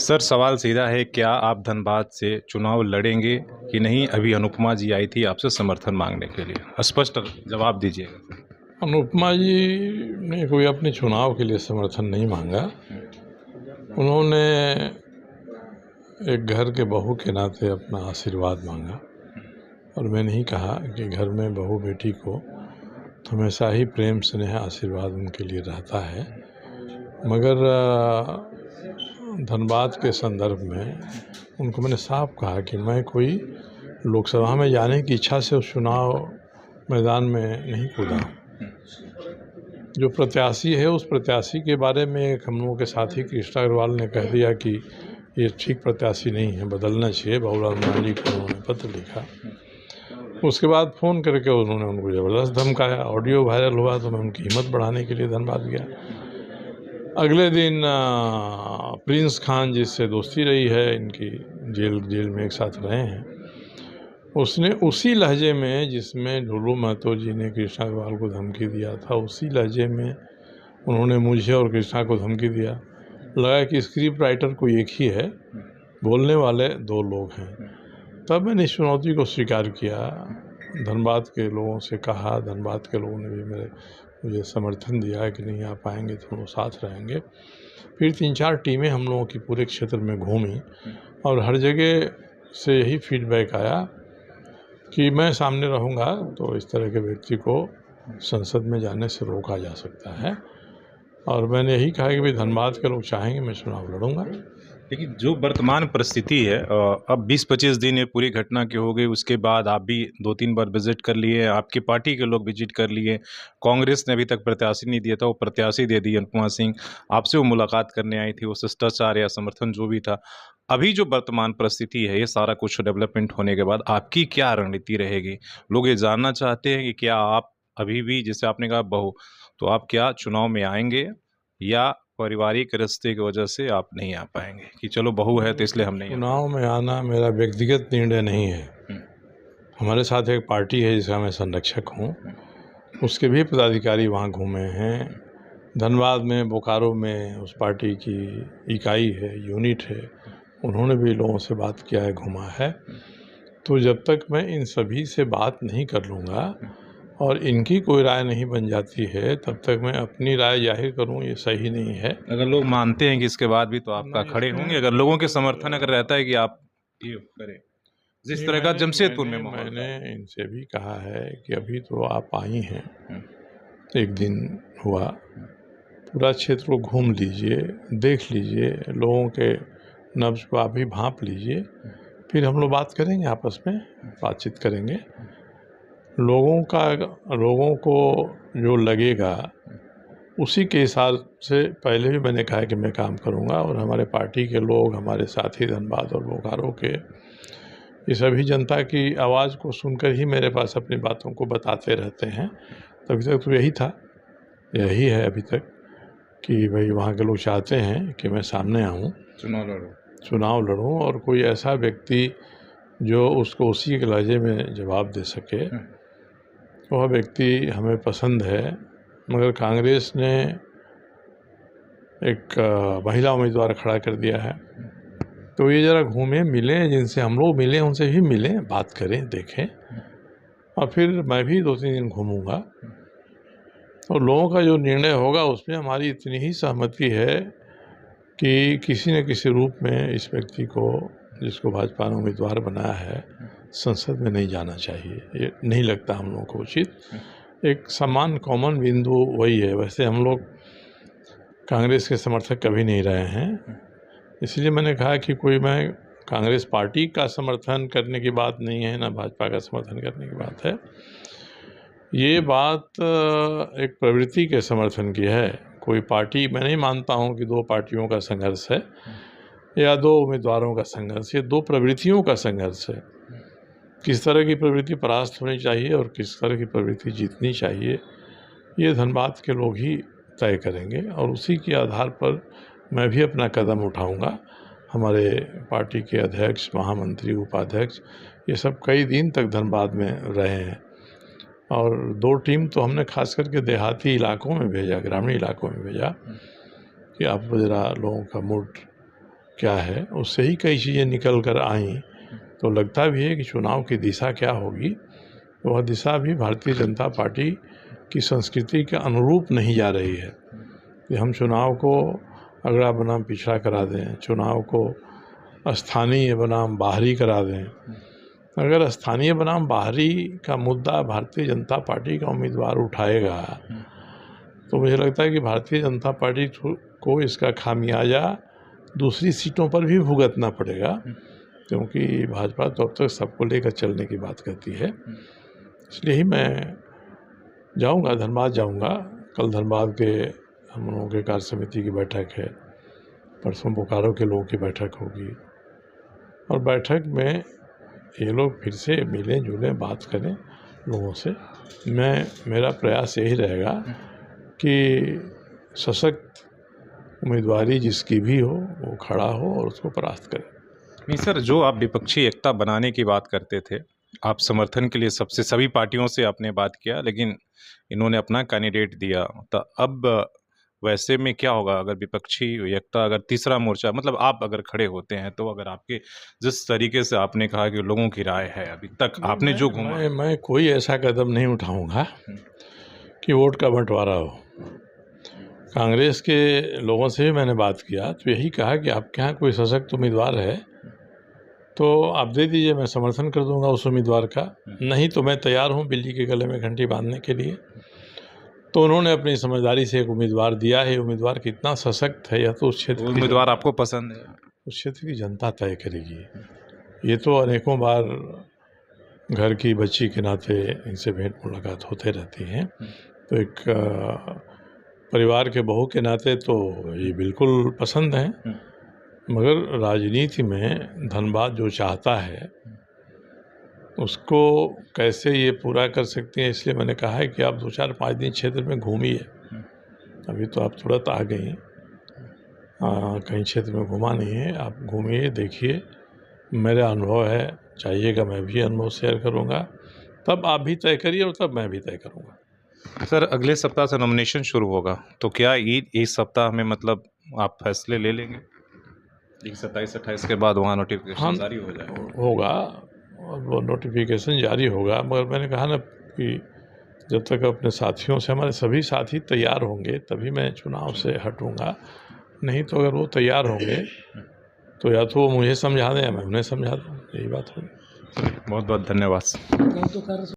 Sir सवाल सीधा है, क्या आप धनबाद से चुनाव लड़ेंगे कि नहीं? अभी अनुपमा जी आई थी आपसे समर्थन मांगने के लिए, स्पष्ट जवाब दीजिएगा। अनुपमा जी ने कोई अपने चुनाव के लिए समर्थन नहीं मांगा। उन्होंने एक घर के बहू के नाते अपना आशीर्वाद मांगा और मैंने ही कहा कि घर में बहू बेटी को हमेशा ही प्रेम स्नेह आशीर्वाद उनके लिए रहता है। मगर धनबाद के संदर्भ में उनको मैंने साफ कहा कि मैं कोई लोकसभा में जाने की इच्छा से उस चुनाव मैदान में नहीं कूदा हूँ। जो प्रत्याशी है उस प्रत्याशी के बारे में एक हम लोगों के साथी कृष्णा अग्रवाल ने कह दिया कि ये ठीक प्रत्याशी नहीं है, बदलना चाहिए। बाबूलाल मांझी को उन्होंने पत्र लिखा। उसके बाद फ़ोन करके उन्होंने उनको ज़बरदस्त धमकाया। ऑडियो वायरल हुआ तो मैं उनकी हिम्मत बढ़ाने के लिए धनबाद गया। अगले दिन प्रिंस खान जिससे दोस्ती रही है इनकी, जेल में एक साथ रहे हैं, उसने उसी लहजे में जिसमें ढुल्लू महतो जी ने कृष्णा अग्रवाल को धमकी दिया था, उसी लहजे में उन्होंने मुझे और कृष्णा को धमकी दिया। लगा कि स्क्रिप्ट राइटर कोई एक ही है, बोलने वाले दो लोग हैं। तब मैंने इस चुनौती को स्वीकार किया। धनबाद के लोगों से कहा, धनबाद के लोगों ने भी मुझे समर्थन दिया कि नहीं आप आएंगे तो हम लोग साथ रहेंगे। फिर 3-4 टीमें हम लोगों की पूरे क्षेत्र में घूमी और हर जगह से यही फीडबैक आया कि मैं सामने रहूँगा तो इस तरह के व्यक्ति को संसद में जाने से रोका जा सकता है। और मैंने यही कहा कि भाई धनबाद के लोग चाहेंगे मैं चुनाव लड़ूंगा। लेकिन जो वर्तमान परिस्थिति है, अब 20-25 दिन ये पूरी घटना की हो गई, उसके बाद आप भी 2-3 बार विजिट कर लिए, आपकी पार्टी के लोग विजिट कर लिए। कांग्रेस ने अभी तक प्रत्याशी नहीं दिया था, वो प्रत्याशी दे दी अनुपमा सिंह। आपसे वो मुलाकात करने आई थी, वो शिष्टाचार या समर्थन जो भी था। अभी जो वर्तमान परिस्थिति है, ये सारा कुछ डेवलपमेंट होने के बाद आपकी क्या रणनीति रहेगी? लोग ये जानना चाहते हैं कि क्या आप अभी भी, जैसे आपने कहा बहू, तो आप क्या चुनाव में आएंगे या पारिवारिक रिश्ते की वजह से आप नहीं आ पाएंगे कि चलो बहू है तो इसलिए हम नहीं चुनाव में आना मेरा व्यक्तिगत निर्णय नहीं है। हमारे साथ एक पार्टी है जिसका मैं संरक्षक हूँ, उसके भी पदाधिकारी वहाँ घूमे हैं। धनबाद में, बोकारो में उस पार्टी की इकाई है, यूनिट है, उन्होंने भी लोगों से बात किया है, घूमा है। तो जब तक मैं इन सभी से बात नहीं कर लूँगा और इनकी कोई राय नहीं बन जाती है, तब तक मैं अपनी राय जाहिर करूँ ये सही नहीं है। अगर लोग मानते हैं कि इसके बाद भी तो आपका खड़े होंगे, अगर लोगों के समर्थन अगर रहता है कि आप ये करें जिस तरह का जमशेदपुर में माहौल था। मैंने इनसे भी कहा है कि अभी तो आप आई हैं, एक दिन हुआ, पूरा क्षेत्र को घूम लीजिए, देख लीजिए, लोगों के नब्ज़ को आप भी भांप लीजिए, फिर हम लोग बात करेंगे, आपस में बातचीत करेंगे। लोगों को जो लगेगा उसी के हिसाब से पहले भी मैंने कहा है कि मैं काम करूंगा। और हमारे पार्टी के लोग, हमारे साथी धनबाद और बोकारो के, ये सभी जनता की आवाज़ को सुनकर ही मेरे पास अपनी बातों को बताते रहते हैं। तो अभी तक तो यही है अभी तक कि भाई वहाँ के लोग चाहते हैं कि मैं सामने आऊँ, चुनाव लड़ूँ और कोई ऐसा व्यक्ति जो उसको उसी के लहजे में जवाब दे सके, वह व्यक्ति हमें पसंद है। मगर कांग्रेस ने एक महिला उम्मीदवार खड़ा कर दिया है, तो ये ज़रा घूमें, मिलें, जिनसे हम लोग मिलें उनसे भी मिलें, बात करें, देखें। और फिर मैं भी 2-3 दिन घूमूंगा और लोगों का जो निर्णय होगा उसमें हमारी इतनी ही सहमति है कि किसी न किसी रूप में इस व्यक्ति को, जिसको भाजपा ने उम्मीदवार बनाया है, संसद में नहीं जाना चाहिए। ये नहीं लगता हम लोगों को उचित। एक समान कॉमन बिंदु वही है। वैसे हम लोग कांग्रेस के समर्थक कभी नहीं रहे हैं, इसलिए मैंने कहा कि कोई मैं कांग्रेस पार्टी का समर्थन करने की बात नहीं है, ना भाजपा का समर्थन करने की बात है। ये बात एक प्रवृत्ति के समर्थन की है। कोई पार्टी, मैं नहीं मानता हूँ कि 2 पार्टियों का संघर्ष है या 2 उम्मीदवारों का संघर्ष। ये 2 प्रवृत्तियों का संघर्ष है। किस तरह की प्रवृत्ति परास्त होनी चाहिए और किस तरह की प्रवृत्ति जीतनी चाहिए, ये धनबाद के लोग ही तय करेंगे और उसी के आधार पर मैं भी अपना कदम उठाऊंगा। हमारे पार्टी के अध्यक्ष, महामंत्री, उपाध्यक्ष, ये सब कई दिन तक धनबाद में रहे हैं और 2 टीम तो हमने खास करके देहाती इलाकों में भेजा, ग्रामीण इलाकों में भेजा कि आप ज़रा लोगों का मूड क्या है, उससे ही कई चीज़ें निकल कर आईं। तो लगता भी है कि चुनाव की दिशा क्या होगी, वह दिशा भी भारतीय जनता पार्टी की संस्कृति के अनुरूप नहीं जा रही है कि हम चुनाव को अगड़ा बनाम पिछड़ा करा दें, चुनाव को स्थानीय बनाम बाहरी करा दें। अगर स्थानीय बनाम बाहरी का मुद्दा भारतीय जनता पार्टी का उम्मीदवार उठाएगा तो मुझे लगता है कि भारतीय जनता पार्टी को इसका खामियाजा दूसरी सीटों पर भी भुगतना पड़ेगा, क्योंकि भाजपा तो अब तक सबको लेकर चलने की बात करती है। इसलिए ही मैं जाऊंगा, धनबाद जाऊंगा। कल धनबाद के हम लोगों के कार्य समिति की बैठक है, परसों बोकारो के लोगों की बैठक होगी और बैठक में ये लोग फिर से मिलें जुलें, बात करें लोगों से। मेरा प्रयास यही रहेगा कि सशक्त उम्मीदवारी जिसकी भी हो वो खड़ा हो और उसको परास्त करे। नहीं सर, जो आप विपक्षी एकता बनाने की बात करते थे, आप समर्थन के लिए सभी पार्टियों से आपने बात किया, लेकिन इन्होंने अपना कैंडिडेट दिया। तो अब वैसे में क्या होगा अगर विपक्षी एकता, अगर तीसरा मोर्चा, मतलब आप अगर खड़े होते हैं तो अगर आपके जिस तरीके से आपने कहा कि लोगों की राय है अभी तक आपने जो घूमा, मैं कोई ऐसा कदम नहीं उठाऊंगा कि वोट का बंटवारा हो। कांग्रेस के लोगों से भी मैंने बात किया तो यही कहा कि आपके यहाँ कोई सशक्त उम्मीदवार है तो आप दे दीजिए, मैं समर्थन कर दूंगा उस उम्मीदवार का, नहीं तो मैं तैयार हूँ बिल्ली के गले में घंटी बांधने के लिए। तो उन्होंने अपनी समझदारी से एक उम्मीदवार दिया है। उम्मीदवार कितना सशक्त है यह तो उस क्षेत्र उम्मीदवार आपको पसंद है? उस क्षेत्र की जनता तय करेगी। ये तो अनेकों बार घर की बच्ची के नाते इनसे भेंट मुलाकात होते रहती हैं, तो एक परिवार के बहू के नाते तो ये बिल्कुल पसंद है। मगर राजनीति में धनबाद जो चाहता है उसको कैसे ये पूरा कर सकते हैं, इसलिए मैंने कहा है कि आप 2-4-5 दिन क्षेत्र में घूमिए। अभी तो आप तुरंत आ गई, कहीं क्षेत्र में घुमा नहीं है, आप घूमिए, देखिए। मेरा अनुभव है, चाहिएगा मैं भी अनुभव शेयर करूँगा, तब आप भी तय करिए और तब मैं भी तय करूँगा। सर, अगले सप्ताह से नॉमिनेशन शुरू होगा, तो क्या इस सप्ताह में मतलब आप फैसले ले लेंगे? 27-28 के बाद वहाँ नोटिफिकेशन जारी हो जाएगा? होगा, और वो नोटिफिकेशन जारी होगा, मगर मैंने कहा ना कि जब तक अपने साथियों से, हमारे सभी साथी तैयार होंगे तभी मैं चुनाव से हटूँगा। नहीं तो अगर वो तैयार होंगे तो या तो वो मुझे समझा दें या मैं उन्हें समझा दूँ, यही बात होगी। बहुत बहुत धन्यवाद।